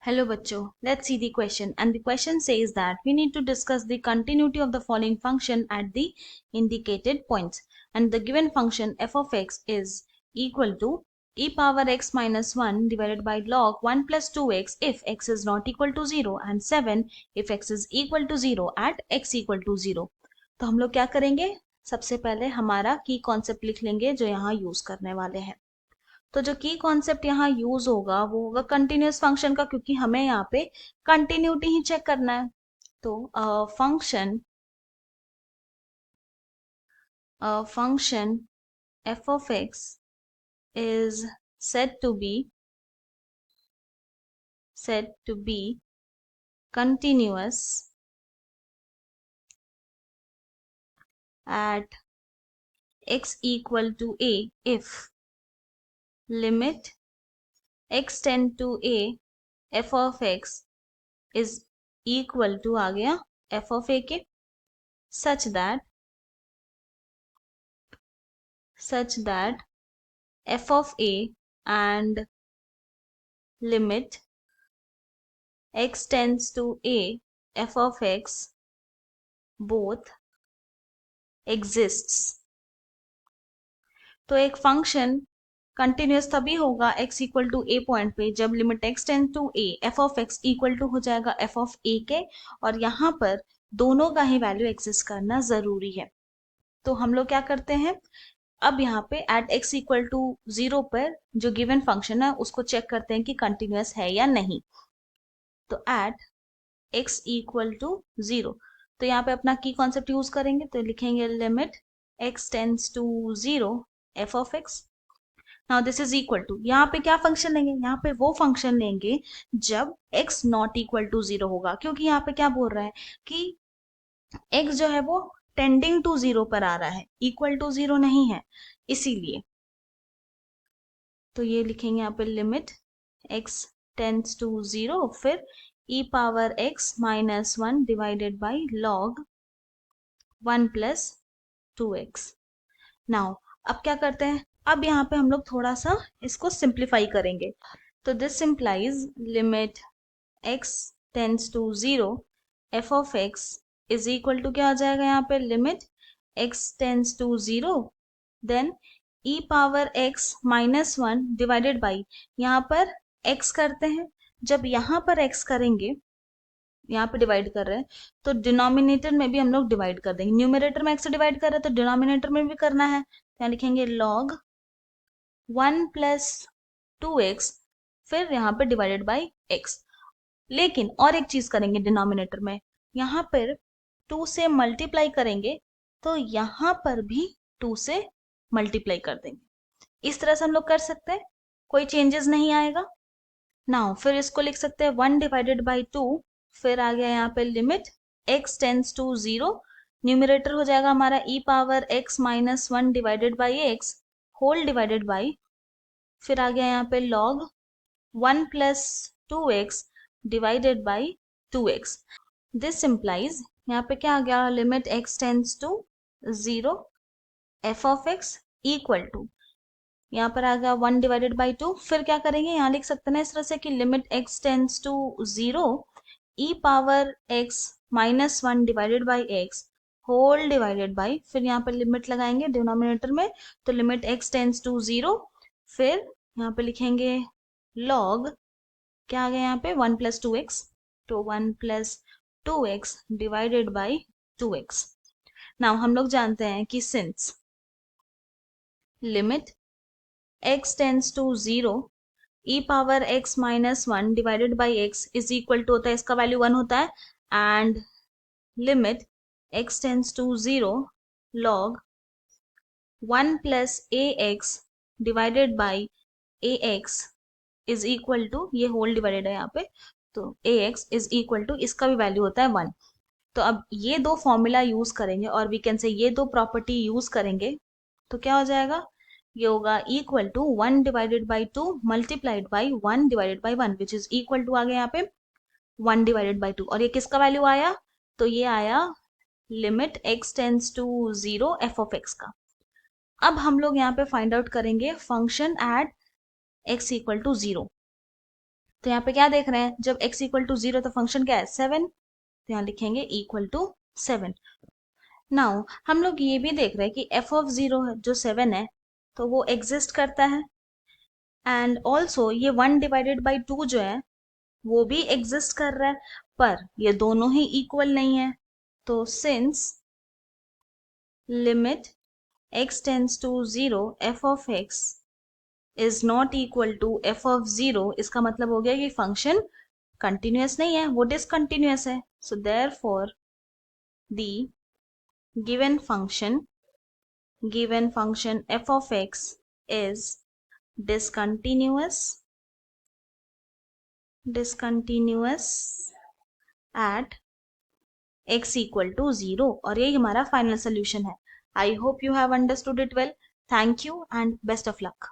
Hello bachcho, let's see the question, and the question says that we need to discuss the continuity of the following function at the indicated points, and the given function f of x is equal to e power x minus 1 divided by log 1 plus 2x if x is not equal to 0 and 7 if x is equal to 0 at x equal to 0। तो हम लोग क्या करेंगे, सबसे पहले हमारा की concept लिख लेंगे जो यहाँ यूज करने वाले हैं। तो जो की कॉन्सेप्ट यहाँ यूज होगा वो होगा कंटिन्यूस फंक्शन का, क्योंकि हमें यहाँ पे कंटिन्यूटी ही चेक करना है। तो function f of x is said to be continuous at x equal to a if limit x tend to a f of x is equal to आ गया f of a के such that f of a and limit x tends to a f of x both exists। तो एक function continuous तभी होगा x equal to a point पे जब limit x tend to a f of x equal to हो जाएगा f of a के, और यहाँ पर दोनों का ही वैल्यू एग्जिस्ट करना जरूरी है। तो हम लोग क्या करते हैं, अब यहाँ पे एट x इक्वल टू 0 पर जो गिवन फंक्शन है उसको चेक करते हैं कि कंटिन्यूस है या नहीं। तो एट x इक्वल टू 0, तो यहाँ पे अपना की कॉन्सेप्ट यूज करेंगे, तो लिखेंगे limit x tends to 0 f of x। Now this is equal to, यहाँ पे क्या फंक्शन लेंगे, यहाँ पे वो फंक्शन लेंगे जब x नॉट इक्वल टू 0 होगा, क्योंकि यहाँ पे क्या बोल रहा है कि x जो है वो टेंडिंग टू 0 पर आ रहा है, इक्वल टू 0 नहीं है, इसीलिए। तो ये लिखेंगे यहाँ पे लिमिट x टेंड्स टू 0 फिर e power x minus 1 divided by log 1 plus 2x। Now अब क्या करते हैं, अब यहाँ पे हम लोग थोड़ा सा इसको सिंप्लीफाई करेंगे। तो this simplifies limit x tends to 0 f of x is equal to क्या हो जाएगा, यहाँ पे limit x tends to 0 then e power x minus 1 divided by, यहाँ पर x करते हैं, जब यहाँ पर x करेंगे, यहाँ पे डिवाइड कर रहे हैं तो डिनोमिनेटर में भी हम लोग डिवाइड कर देंगे, न्यूमरेटर में x से डिवाइड कर रहे हैं तो डिनोमिनेटर में भी करना है, यहाँ लिखेंगे log 1 प्लस 2x फिर यहाँ पे डिवाइडेड बाई x। लेकिन और एक चीज करेंगे डिनोमिनेटर में, यहाँ पर 2 से मल्टीप्लाई करेंगे तो यहाँ पर भी 2 से मल्टीप्लाई कर देंगे। इस तरह से हम लोग कर सकते हैं, कोई चेंजेस नहीं आएगा। नाउ फिर इसको लिख सकते हैं 1 डिवाइडेड बाई 2, फिर आ गया यहाँ पे limit x tends to 0, numerator हो जाएगा हमारा e power x minus 1 divided by x whole divided by, फिर आ गया यहाँ पे log 1 plus 2x divided by 2x। This implies यहाँ पे क्या आ गया, limit x tends to 0 f of x equal to, यहाँ पर आ गया 1 डिवाइडेड बाई 2, फिर क्या करेंगे, यहाँ लिख सकते हैं इस तरह से कि limit x tends to 0 e power x minus 1 divided by x whole divided by, फिर यहाँ पर लिमिट लगाएंगे डिनोमिनेटर में, तो लिमिट x टेंड्स टू 0 फिर यहाँ पे लिखेंगे log क्या आ गया यहाँ पे 1 प्लस 2x, तो 1 plus 2x divided by 2x। Now हम लोग जानते हैं कि since limit x tends to 0 e power x minus 1 divided by x is equal to होता है, इसका वैल्यू 1 होता है, and limit x tends to 0 log 1 plus ax divided by ax is equal to, ये होल डिवाइडेड है यहाँ पे, तो ax is equal to, इसका भी वैल्यू होता है 1। तो अब ये दो फॉर्मूला यूज करेंगे और वी कैन से ये दो प्रॉपर्टी यूज करेंगे, तो क्या हो जाएगा, ये होगा equal to 1 divided by 2 multiplied by 1 divided by 1 which is equal to आ गया यहाँ पे 1 डिवाइडेड बाई 2, और ये किसका वैल्यू आया, तो ये आया limit x tends to 0 f of x का। अब हम लोग यहाँ पे फाइंड आउट करेंगे function at x equal to 0। तो यहाँ पे क्या देख रहे हैं, जब x इक्वल टू 0 तो फंक्शन क्या है 7, तो यहाँ लिखेंगे इक्वल टू 7। नाउ हम लोग ये भी देख रहे हैं कि f ऑफ 0 है जो 7 है, तो वो एग्जिस्ट करता है, एंड ऑल्सो ये 1 डिवाइडेड बाई 2 जो है वो भी एग्जिस्ट कर रहा है, पर ये दोनों ही इक्वल नहीं है। तो since limit x tends to 0 f of x is not equal to f of 0, इसका मतलब हो गया कि फंक्शन कंटिन्यूअस नहीं है, वो डिसकंटिन्यूअस है। So therefore the given function f of x is discontinuous at x equal to 0, और यही हमारा फाइनल सोल्यूशन है। I hope you have understood it well. Thank you and best of luck.